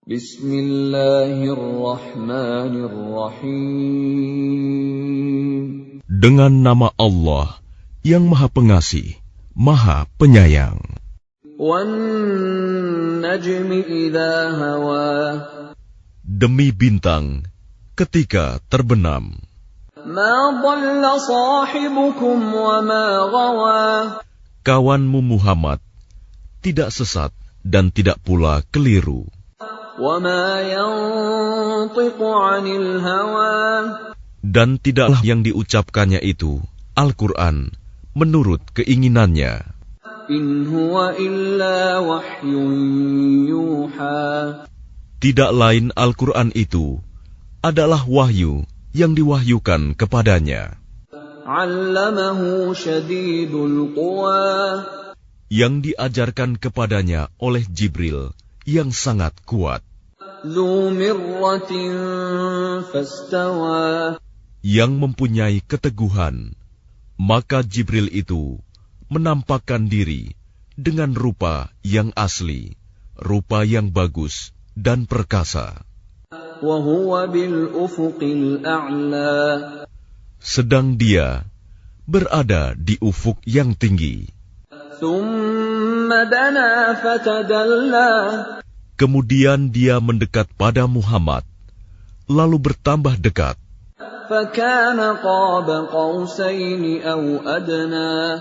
Bismillahirrahmanirrahim. Dengan nama Allah yang Maha Pengasih, Maha Penyayang. Wan-najmi idza hawa. Demi bintang ketika terbenam. Ma dhalla sahibukum wa ma ghawa. Kawanmu Muhammad tidak sesat dan tidak pula keliru. Wa ma yantiqu 'anil hawa. Dan tidaklah yang diucapkannya itu, Al-Quran, menurut keinginannya. In huwa illa wahyun yuha. Tidak lain Al-Quran itu adalah wahyu yang diwahyukan kepadanya. 'Allamahu syadidul quwa. Yang diajarkan kepadanya oleh Jibril yang sangat kuat. Dzu mirratin fastawa. Yang mempunyai keteguhan, maka Jibril itu menampakkan diri dengan rupa yang asli, rupa yang bagus dan perkasa. Wa huwa bil ufuqil a'la. Sedang dia berada di ufuk yang tinggi. Tsumma dana fatadalla. Kemudian dia mendekat pada Muhammad, lalu bertambah dekat. Fakana qaba qausaini aw adna.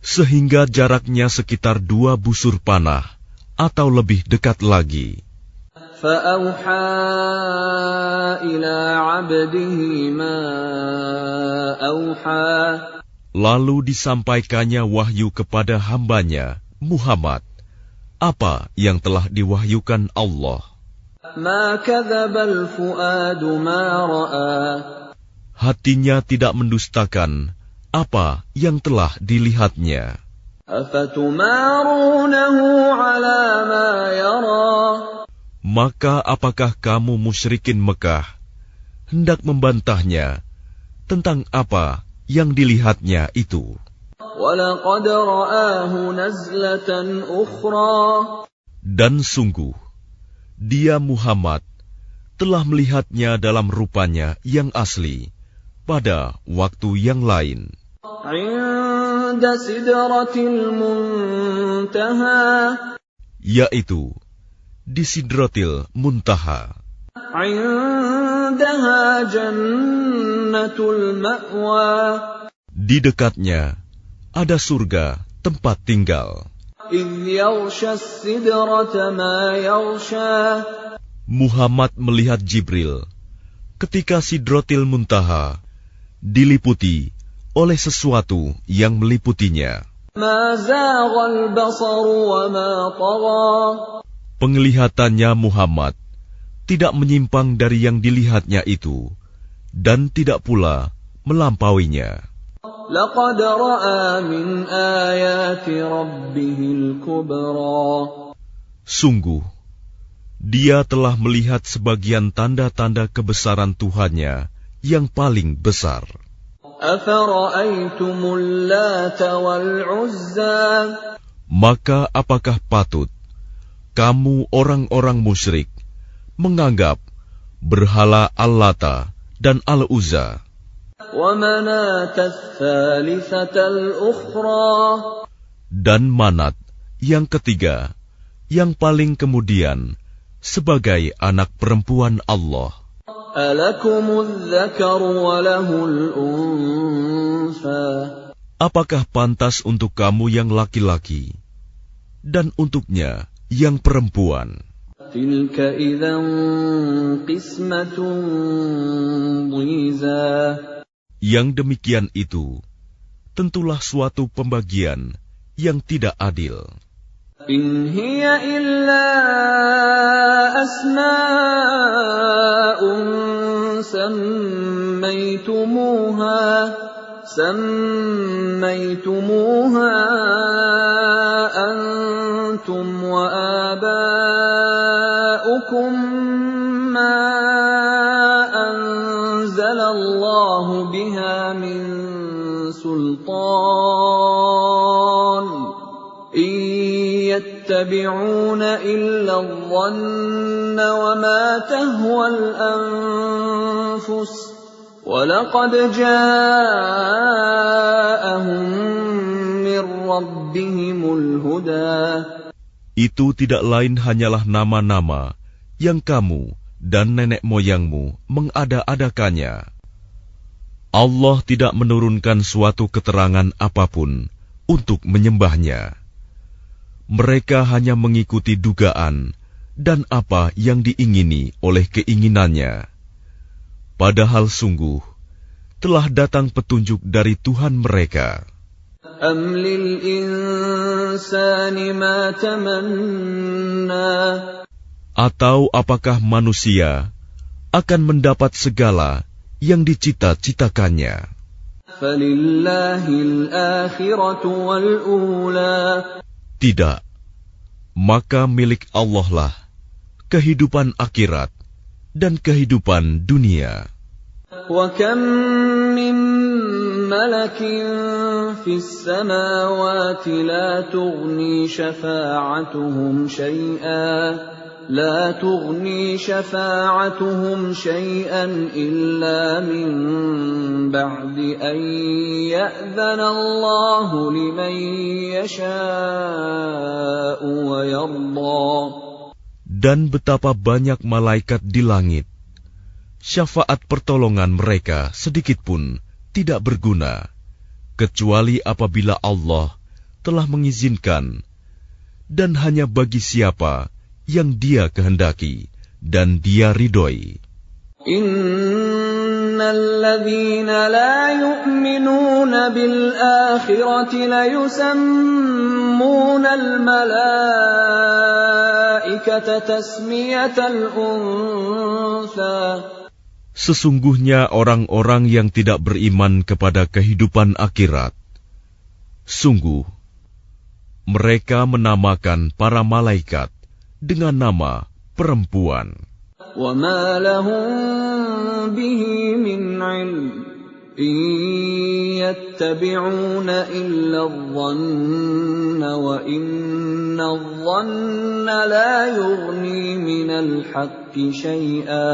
Sehingga jaraknya sekitar 2 busur panah atau lebih dekat lagi. Fa'auha ila 'abdihi ma auha. Lalu disampaikannya wahyu kepada hambanya, Muhammad, apa yang telah diwahyukan Allah. Ma kadzabal fuadu ma ra'a. Hatinya tidak mendustakan apa yang telah dilihatnya. Afatumarunahu 'ala ma yara. Maka apakah kamu musyrikin Mekah hendak membantahnya tentang apa yang dilihatnya itu? Walaqad ra'ahu nazlatan ukhra. Dan sungguh, dia Muhammad telah melihatnya dalam rupanya yang asli pada waktu yang lain. 'Inda sidratil muntaha. Yaitu di Sidratil Muntaha. 'Indaha jannatul ma'wa. Di dekatnya ada surga tempat tinggal. إِذْ يَغْشَى السِّدْرَةَ مَا يَغْشَى. Muhammad melihat Jibril ketika Sidratil Muntaha diliputi oleh sesuatu yang meliputinya. مَا زَاغَ الْبَصَرُ وَمَا طَغَى. Penglihatannya Muhammad tidak menyimpang dari yang dilihatnya itu dan tidak pula melampauinya. لَقَدْ رَأَى مِنْ آيَاتِ رَبِّهِ الْكُبْرَى. Sungguh, dia telah melihat sebagian tanda-tanda kebesaran Tuhannya yang paling besar. أَفَرَأَيْتُمُ اللَّاتَ وَالْعُزَّى. Maka apakah patut kamu orang-orang musyrik menganggap berhala Al-Lata dan Al-Uzza وَمَنَاةَ الثَّالِثَةَ الْأُخْرَى. dan Manat yang ketiga, yang paling kemudian, sebagai anak perempuan Allah? أَلَكُمُ الذَّكَرُ وَلَهُ الْأُنثَى. Apakah pantas untuk kamu yang laki-laki dan untuknya yang perempuan? تِلْكَ إِذًا قِسْمَةٌ ضِيزَى. Yang demikian itu tentulah suatu pembagian yang tidak adil. إِنْ هِيَ إِلَّا أَسْمَاءٌ سَمَّيْتُمُوهَا أَنْتُمْ وَآبَاؤُكُمْ مَا أَنزَلَ اللَّهُ بِهَا مِنْ سُلْطَانٍ إِنْ يَتَّبِعُونَ إِلَّا الظَّنَّ وما تهوى الأنفس وَلَقَدْ جَاءَهُم مِّن رَّبِّهِمُ الْهُدَىٰ. Itu tidak lain hanyalah nama-nama yang kamu dan nenek moyangmu mengada-adakannya. Allah tidak menurunkan suatu keterangan apapun untuk menyembahnya. Mereka hanya mengikuti dugaan dan apa yang diingini oleh keinginannya. Padahal sungguh telah datang petunjuk dari Tuhan mereka. أَمْ لِلْإِنسَانِ مَا تَمَنَّى. Atau apakah manusia akan mendapat segala yang dicita-citakannya? فَلِلَّهِ الْآخِرَةُ وَالْأُولَى. Tidak, maka milik Allah lah kehidupan akhirat dan kehidupan dunia. وَكَمْ مِنْ مَلَكٍ فِي السَّمَاوَاتِ لَا تُغْنِي شَفَاعَتُهُمْ شَيْئًا إِلَّا مِنْ بَعْدِ أَنْ يَأْذَنَ اللَّهُ لِمَنْ يَشَاءُ وَيَرْضَى. Dan betapa banyak malaikat di langit, syafaat pertolongan mereka sedikitpun tidak berguna, kecuali apabila Allah telah mengizinkan, dan hanya bagi siapa yang Dia kehendaki dan Dia ridhoi. Innalladzina la yu'minuna bil akhirati la yusammuna al malaikata tasmiyatal untha. Sesungguhnya orang-orang yang tidak beriman kepada kehidupan akhirat, sungguh mereka menamakan para malaikat dengan nama perempuan. وَمَا لَهُم بِهِ مِنْ عِلْمٍ إِنْ يَتَّبِعُونَ إِلَّا الظَّنَّ وَإِنَّ الظَّنَّ لَا يُغْنِي مِنَ الْحَقِّ شَيْئًا.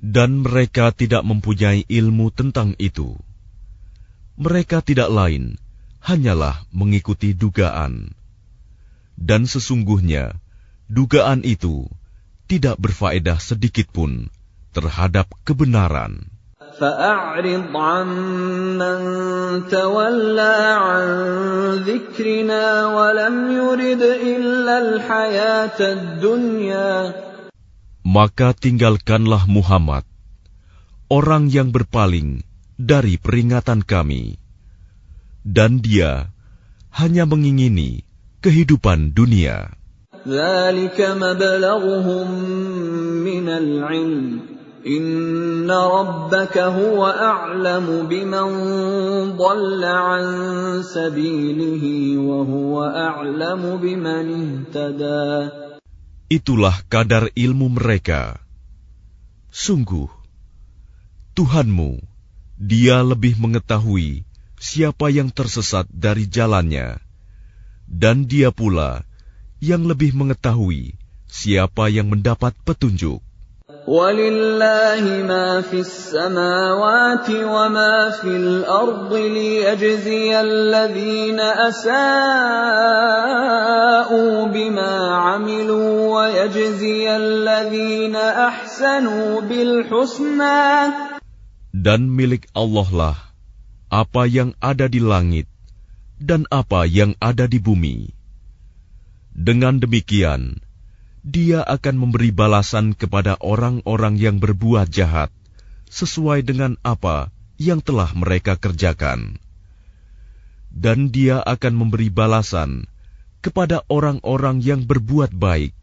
Dan mereka tidak mempunyai ilmu tentang itu. Mereka tidak lain hanyalah mengikuti dugaan. Dan sesungguhnya dugaan itu tidak berfaedah sedikitpun terhadap kebenaran. فَأَعْرِضْ عَمَّنْ تَوَلَّى عَنْ ذِكْرِنَا وَلَمْ يُرِدْ إِلَّا الْحَيَاةَ الدُّنْيَا. Maka tinggalkanlah Muhammad, orang yang berpaling dari peringatan kami, dan dia hanya mengingini kehidupan dunia. ذَلِكَ مَبْلَغُهُم مِّنَ الْعِلْمِ إِنَّ رَبَّكَ هُوَ أَعْلَمُ بِمَنْ ضَلَّ عَنْ سَبِيلِهِ وَهُوَ أَعْلَمُ بِمَنِ اهْتَدَى. Itulah kadar ilmu mereka. Sungguh, Tuhanmu, Dia lebih mengetahui siapa yang tersesat dari jalannya, dan Dia pula yang lebih mengetahui siapa yang mendapat petunjuk. وَلِلَّهِ مَا فِي السَّمَاوَاتِ وَمَا فِي الْأَرْضِ لِيَجْزِيَ الَّذِينَ أَسَاءُوا بِمَا عَمِلُوا وَيَجْزِيَ الَّذِينَ أَحْسَنُوا بِالْحُسْنَى. Dan milik Allah lah apa yang ada di langit dan apa yang ada di bumi. Dengan demikian, Dia akan memberi balasan kepada orang-orang yang berbuat jahat sesuai dengan apa yang telah mereka kerjakan. Dan Dia akan memberi balasan kepada orang-orang yang berbuat baik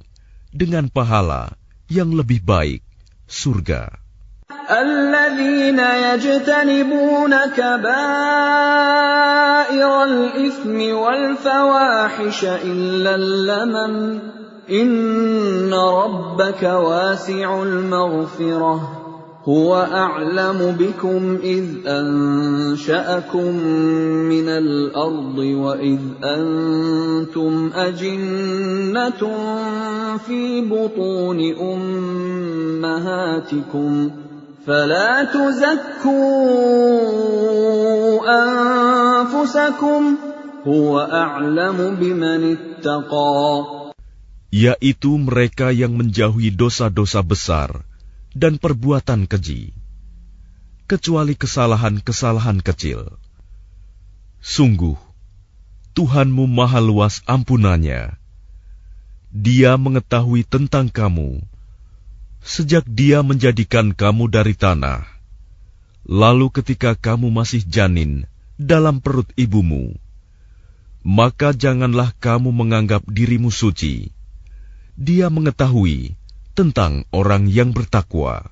dengan pahala yang lebih baik, surga. الَّذِينَ يَجْتَنِبُونَ كَبَائِرَ الْإِثْمِ وَالْفَوَاحِشَ إِلَّا اللَّمَمَ إِنَّ رَبَّكَ وَاسِعُ الْمَغْفِرَةِ هو أعلم بكم إذ أنشأكم من الأرض وإذ أنتم أجنة في بطون أمهاتكم فلا تزكوا أنفسكم هو أعلم بمن اتقى. Yaitu mereka yang menjauhi dosa-dosa besar dan perbuatan keji, kecuali kesalahan-kesalahan kecil. Sungguh, Tuhanmu maha luas ampunannya. Dia mengetahui tentang kamu, sejak Dia menjadikan kamu dari tanah, lalu ketika kamu masih janin dalam perut ibumu, maka janganlah kamu menganggap dirimu suci. Dia mengetahui tentang orang yang bertakwa.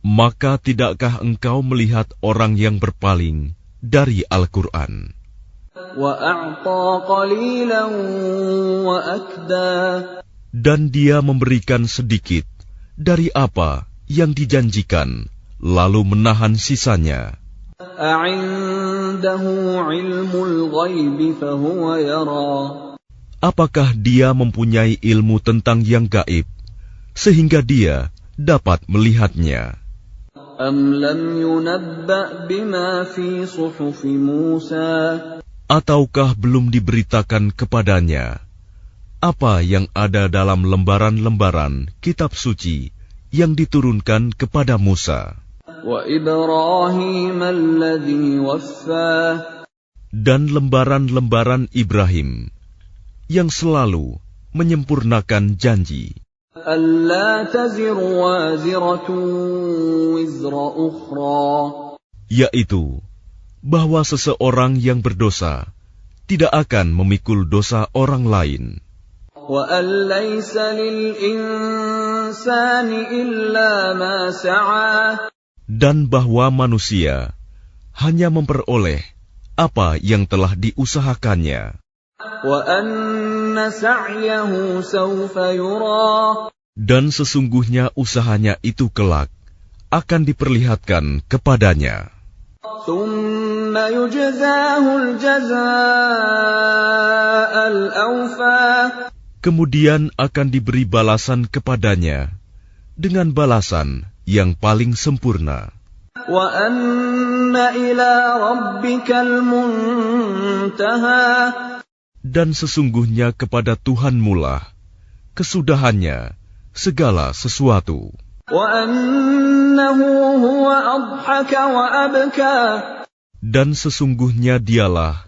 Maka tidakkah engkau melihat orang yang berpaling dari Al-Quran? Dan dia memberikan sedikit dari apa yang dijanjikan, lalu menahan sisanya. Apakah dia mempunyai ilmu tentang yang gaib, sehingga dia dapat melihatnya? Ataukah belum diberitakan kepadanya apa yang ada dalam lembaran-lembaran kitab suci yang diturunkan kepada Musa? Dan lembaran-lembaran Ibrahim yang selalu menyempurnakan janji, yaitu bahwa seseorang yang berdosa tidak akan memikul dosa orang lain, dan bahwa manusia hanya memperoleh apa yang telah diusahakannya. Dan sesungguhnya usahanya itu kelak akan diperlihatkan kepadanya. Kemudian akan diberi balasan kepadanya dengan balasan yang paling sempurna. Dan sesungguhnya kepada Tuhanmu lah kesudahannya segala sesuatu. Dan sesungguhnya Dialah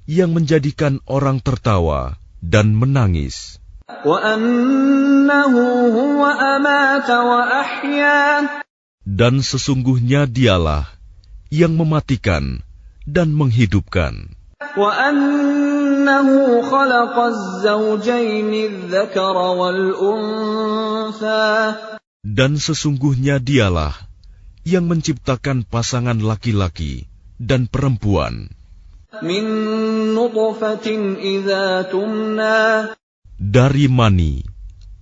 yang menjadikan orang tertawa dan menangis. Dan sesungguhnya Dialah yang mematikan dan menghidupkan. Dan sesungguhnya Dialah yang menciptakan pasangan laki-laki dan perempuan dari mani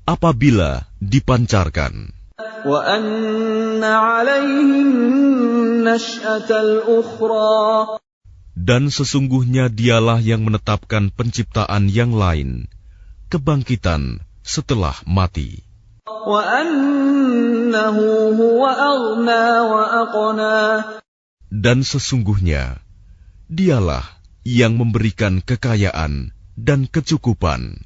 apabila dipancarkan. Dan sesungguhnya Dialah yang menetapkan penciptaan yang lain, kebangkitan setelah mati. Dan sesungguhnya Dialah yang memberikan kekayaan dan kecukupan.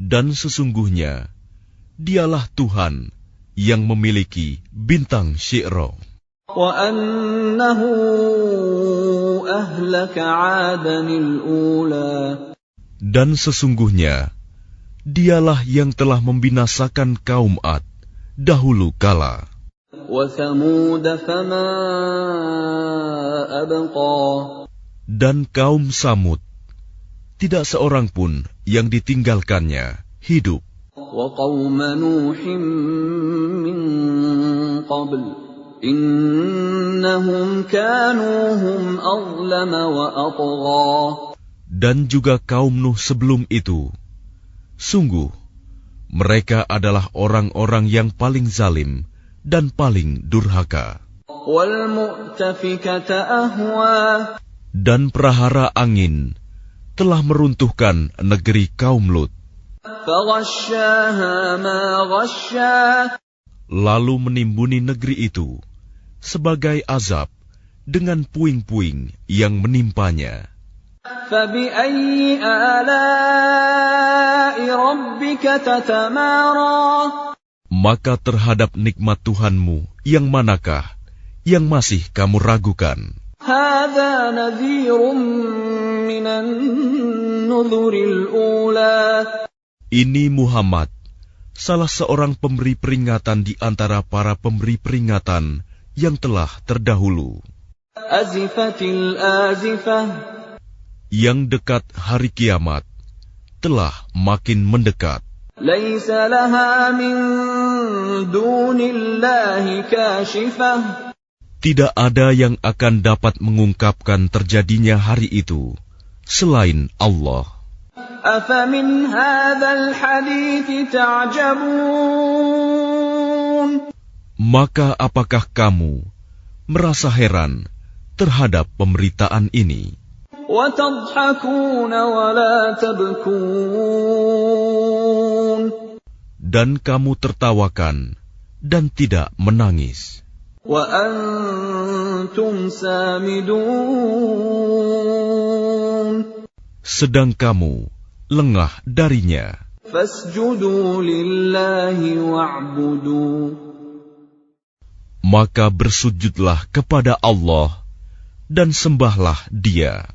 Dan sesungguhnya Dialah Tuhan yang memiliki bintang Syi'ra. Dan sesungguhnya Dialah yang telah membinasakan kaum Ad dahulu kala. Dan kaum Samud, tidak seorang pun yang ditinggalkannya hidup. Dan juga kaum Nuh sebelum itu. Sungguh, mereka adalah orang-orang yang paling zalim dan paling durhaka. وَالْمُؤْتَفِكَةَ أَهْوَى Dan prahara angin telah meruntuhkan negeri kaum Lut. فَغَشَّاهَا مَا غَشَّى Lalu menimbuni negeri itu sebagai azab dengan puing-puing yang menimpanya. فَبِأَيِّ آلَاءِ رَبِّكَ تَتَمَارَى Maka terhadap nikmat Tuhanmu yang manakah yang masih kamu ragukan? هَذَا نَذِيرٌ مِّنَ النُّذُرِ الْأُولَى Ini Muhammad, salah seorang pemberi peringatan di antara para pemberi peringatan yang telah terdahulu. أَزِفَتِ الْآزِفَةُ Yang dekat hari kiamat telah makin mendekat. لَيْسَ لَهَا مِن دُونِ اللَّهِ كَاشِفَةٌ Tidak ada yang akan dapat mengungkapkan terjadinya hari itu selain Allah. أَفَمِنْ هَذَا الْحَدِيثِ تَعْجَبُونَ Maka apakah kamu merasa heran terhadap pemberitaan ini? وَتَضْحَكُونَ وَلَا تَبْكُونَ Dan kamu tertawakan dan tidak menangis. وَأَنْتُمْ سَامِدُونَ Sedang kamu lengah darinya. فَاسْجُدُوا لِلَّهِ وَاعْبُدُوا Maka bersujudlah kepada Allah dan sembahlah Dia.